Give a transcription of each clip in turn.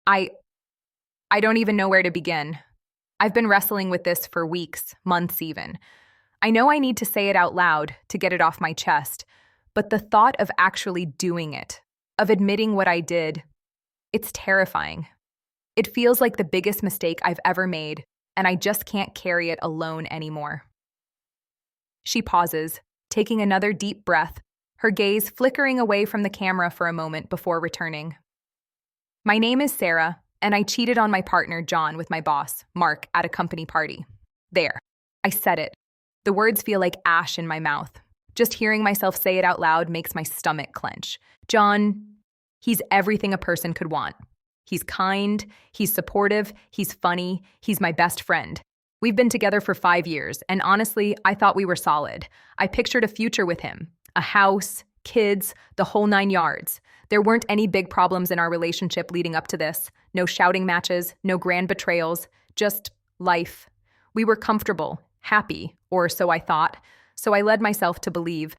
I I don't even know where to begin. I've been wrestling with this for weeks, months even. I know I need to say it out loud to get it off my chest, but the thought of actually doing it, of admitting what I did, it's terrifying. It feels like the biggest mistake I've ever made, and I just can't carry it alone anymore. She pauses, taking another deep breath, her gaze flickering away from the camera for a moment before returning. My name is Sarah, and I cheated on my partner, John, with my boss, Mark, at a company party. There. I said it. The words feel like ash in my mouth. Just hearing myself say it out loud makes my stomach clench. John, he's everything a person could want. He's kind, he's supportive, he's funny, he's my best friend. We've been together for 5 years, and honestly, I thought we were solid. I pictured a future with him. A house, kids, the whole 9 yards. There weren't any big problems in our relationship leading up to this. No shouting matches, no grand betrayals, just life. We were comfortable, happy, or so I thought, so I led myself to believe.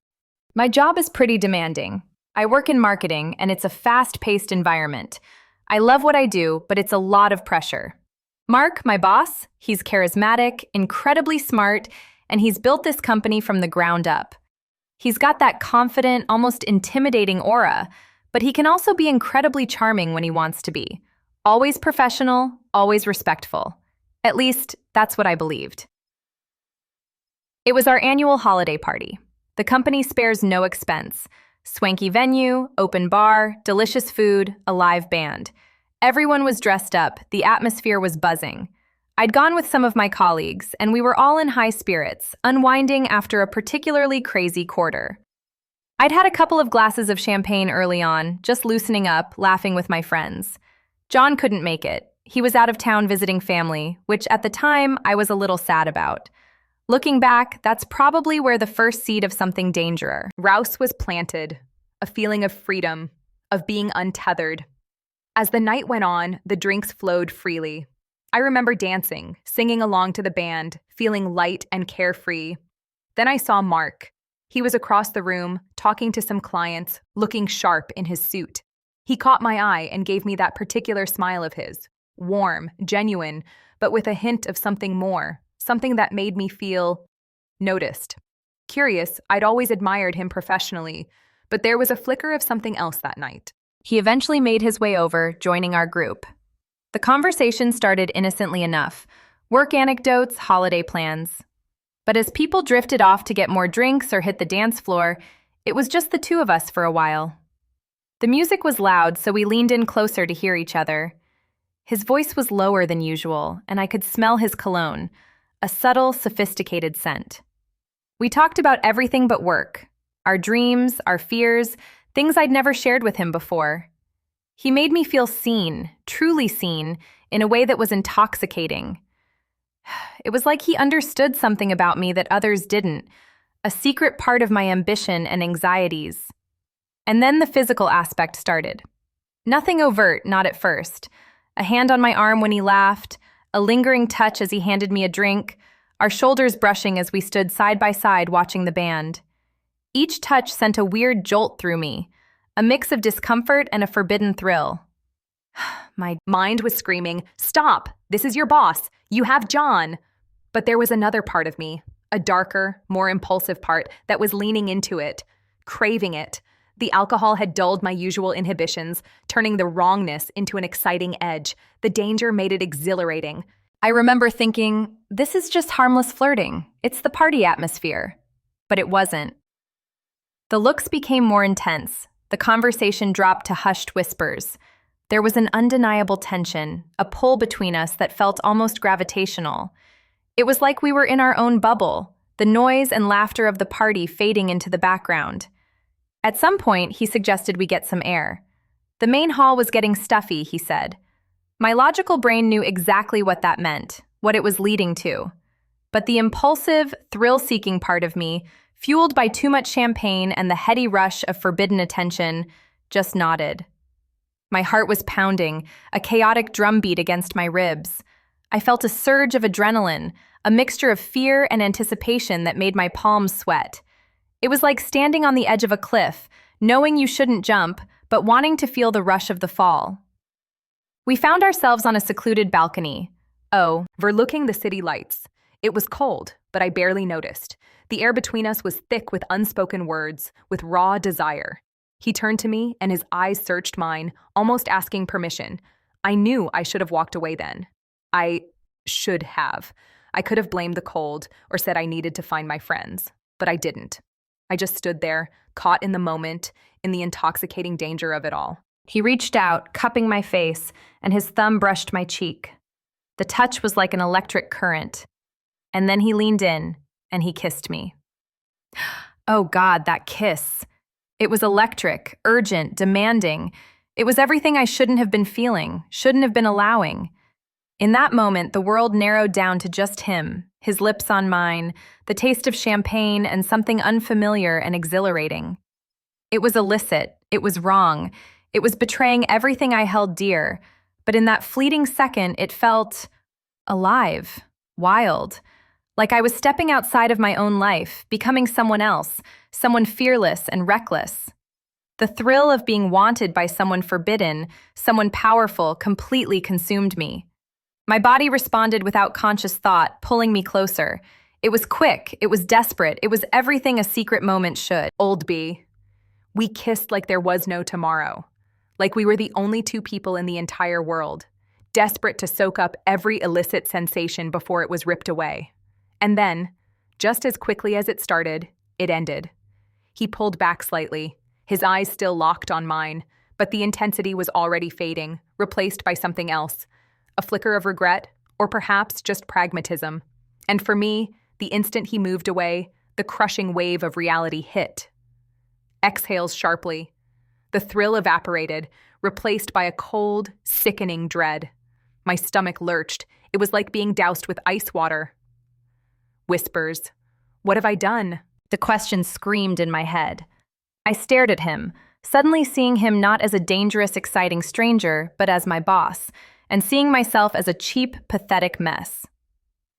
My job is pretty demanding. I work in marketing, and it's a fast-paced environment. I love what I do, but it's a lot of pressure. Mark, my boss, he's charismatic, incredibly smart, and he's built this company from the ground up. He's got that confident, almost intimidating aura, but he can also be incredibly charming when he wants to be. Always professional, always respectful. At least, that's what I believed. It was our annual holiday party. The company spares no expense. Swanky venue, open bar, delicious food, a live band. Everyone was dressed up, the atmosphere was buzzing. I'd gone with some of my colleagues, and we were all in high spirits, unwinding after a particularly crazy quarter. I'd had a couple of glasses of champagne early on, just loosening up, laughing with my friends. John couldn't make it. He was out of town visiting family, which at the time I was a little sad about. Looking back, that's probably where the first seed of something dangerous. Rouse was planted, a feeling of freedom, of being untethered. As the night went on, the drinks flowed freely. I remember dancing, singing along to the band, feeling light and carefree. Then I saw Mark. He was across the room, talking to some clients, looking sharp in his suit. He caught my eye and gave me that particular smile of his, warm, genuine, but with a hint of something more, something that made me feel noticed. Curious, I'd always admired him professionally, but there was a flicker of something else that night. He eventually made his way over, joining our group. The conversation started innocently enough. Work anecdotes, holiday plans. But as people drifted off to get more drinks or hit the dance floor, it was just the two of us for a while. The music was loud, so we leaned in closer to hear each other. His voice was lower than usual, and I could smell his cologne, a subtle, sophisticated scent. We talked about everything but work, our dreams, our fears, things I'd never shared with him before. He made me feel seen, truly seen, in a way that was intoxicating. It was like he understood something about me that others didn't, a secret part of my ambition and anxieties. And then the physical aspect started. Nothing overt, not at first. A hand on my arm when he laughed, a lingering touch as he handed me a drink, our shoulders brushing as we stood side by side watching the band. Each touch sent a weird jolt through me, a mix of discomfort and a forbidden thrill. My mind was screaming, "Stop! This is your boss! You have John!" But there was another part of me, a darker, more impulsive part that was leaning into it, craving it. The alcohol had dulled my usual inhibitions, turning the wrongness into an exciting edge. The danger made it exhilarating. I remember thinking, this is just harmless flirting. It's the party atmosphere. But it wasn't. The looks became more intense. The conversation dropped to hushed whispers. There was an undeniable tension, a pull between us that felt almost gravitational. It was like we were in our own bubble, the noise and laughter of the party fading into the background. At some point, he suggested we get some air. The main hall was getting stuffy, he said. My logical brain knew exactly what that meant, what it was leading to. But the impulsive, thrill-seeking part of me, fueled by too much champagne and the heady rush of forbidden attention, just nodded. My heart was pounding, a chaotic drumbeat against my ribs. I felt a surge of adrenaline, a mixture of fear and anticipation that made my palms sweat. It was like standing on the edge of a cliff, knowing you shouldn't jump, but wanting to feel the rush of the fall. We found ourselves on a secluded balcony. Overlooking the city lights. It was cold, but I barely noticed. The air between us was thick with unspoken words, with raw desire. He turned to me, and his eyes searched mine, almost asking permission. I knew I should have walked away then. I should have. I could have blamed the cold or said I needed to find my friends, but I didn't. I just stood there, caught in the moment, in the intoxicating danger of it all. He reached out, cupping my face, and his thumb brushed my cheek. The touch was like an electric current. And then he leaned in, and he kissed me. Oh God, that kiss. It was electric, urgent, demanding. It was everything I shouldn't have been feeling, shouldn't have been allowing. In that moment, the world narrowed down to just him, his lips on mine, the taste of champagne, and something unfamiliar and exhilarating. It was illicit. It was wrong. It was betraying everything I held dear. But in that fleeting second, it felt alive, wild. Like I was stepping outside of my own life, becoming someone else, someone fearless and reckless. The thrill of being wanted by someone forbidden, someone powerful, completely consumed me. My body responded without conscious thought, pulling me closer. It was quick, it was desperate, it was everything a secret moment should. Old B. We kissed like there was no tomorrow. Like we were the only two people in the entire world, desperate to soak up every illicit sensation before it was ripped away. And then, just as quickly as it started, it ended. He pulled back slightly, his eyes still locked on mine, but the intensity was already fading, replaced by something else. A flicker of regret, or perhaps just pragmatism. And for me, the instant he moved away, the crushing wave of reality hit. Exhales sharply. The thrill evaporated, replaced by a cold, sickening dread. My stomach lurched. It was like being doused with ice water. Whispers. What have I done? The question screamed in my head. I stared at him, suddenly seeing him not as a dangerous, exciting stranger, but as my boss, and seeing myself as a cheap, pathetic mess.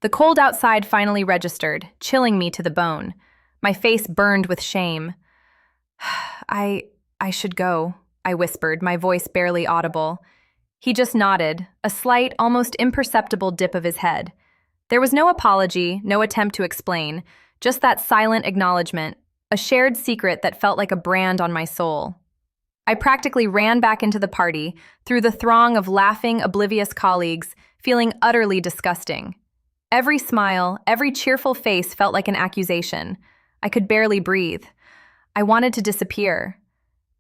The cold outside finally registered, chilling me to the bone. My face burned with shame. I should go, I whispered, my voice barely audible. He just nodded, a slight, almost imperceptible dip of his head. There was no apology, no attempt to explain, just that silent acknowledgement, a shared secret that felt like a brand on my soul. I practically ran back into the party, through the throng of laughing, oblivious colleagues, feeling utterly disgusting. Every smile, every cheerful face felt like an accusation. I could barely breathe. I wanted to disappear.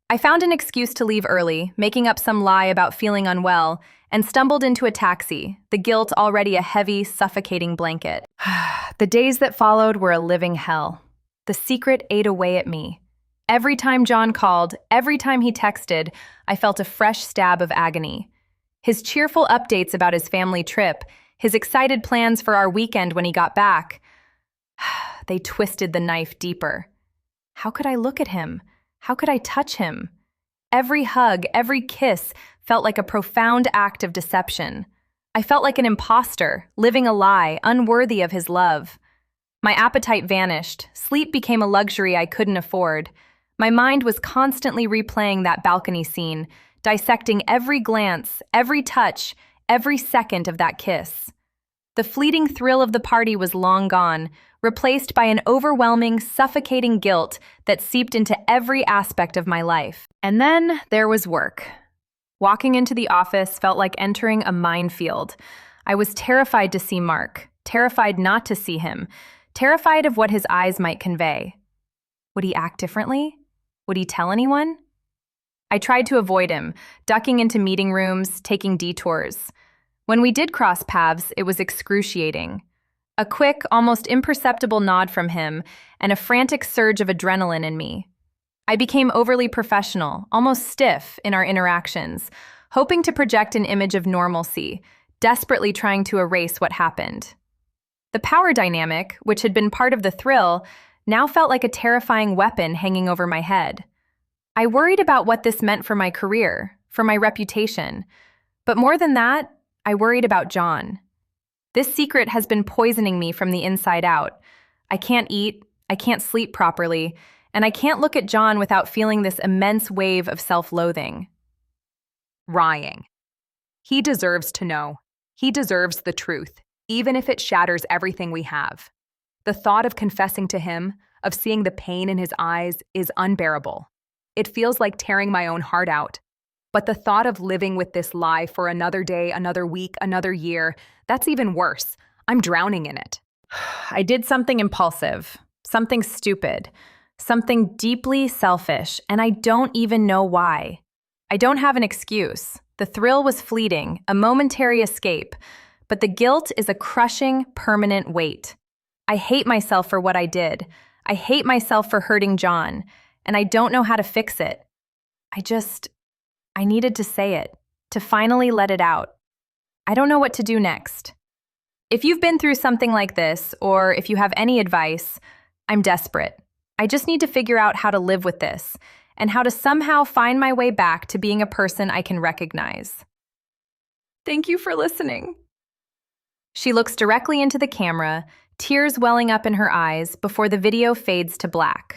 I found an excuse to leave early, making up some lie about feeling unwell, and stumbled into a taxi, the guilt already a heavy, suffocating blanket. The days that followed were a living hell. The secret ate away at me. Every time John called, every time he texted, I felt a fresh stab of agony. His cheerful updates about his family trip, his excited plans for our weekend when he got back, they twisted the knife deeper. How could I look at him? How could I touch him? Every hug, every kiss felt like a profound act of deception. I felt like an imposter, living a lie, unworthy of his love. My appetite vanished. Sleep became a luxury I couldn't afford. My mind was constantly replaying that balcony scene, dissecting every glance, every touch, every second of that kiss. The fleeting thrill of the party was long gone, replaced by an overwhelming, suffocating guilt that seeped into every aspect of my life. And then there was work. Walking into the office felt like entering a minefield. I was terrified to see Mark, terrified not to see him, terrified of what his eyes might convey. Would he act differently? Would he tell anyone? I tried to avoid him, ducking into meeting rooms, taking detours. When we did cross paths, it was excruciating. A quick, almost imperceptible nod from him, and a frantic surge of adrenaline in me. I became overly professional, almost stiff in our interactions, hoping to project an image of normalcy, desperately trying to erase what happened. The power dynamic, which had been part of the thrill, now felt like a terrifying weapon hanging over my head. I worried about what this meant for my career, for my reputation. But more than that, I worried about John. This secret has been poisoning me from the inside out. I can't eat, I can't sleep properly, and I can't look at John without feeling this immense wave of self-loathing. Rying. He deserves to know. He deserves the truth, even if it shatters everything we have. The thought of confessing to him, of seeing the pain in his eyes, is unbearable. It feels like tearing my own heart out. But the thought of living with this lie for another day, another week, another year, that's even worse. I'm drowning in it. I did something impulsive, something stupid, something deeply selfish, and I don't even know why. I don't have an excuse. The thrill was fleeting, a momentary escape, but the guilt is a crushing, permanent weight. I hate myself for what I did. I hate myself for hurting John, and I don't know how to fix it. I needed to say it, to finally let it out. I don't know what to do next. If you've been through something like this, or if you have any advice, I'm desperate. I just need to figure out how to live with this, and how to somehow find my way back to being a person I can recognize. Thank you for listening. She looks directly into the camera, tears welling up in her eyes before the video fades to black.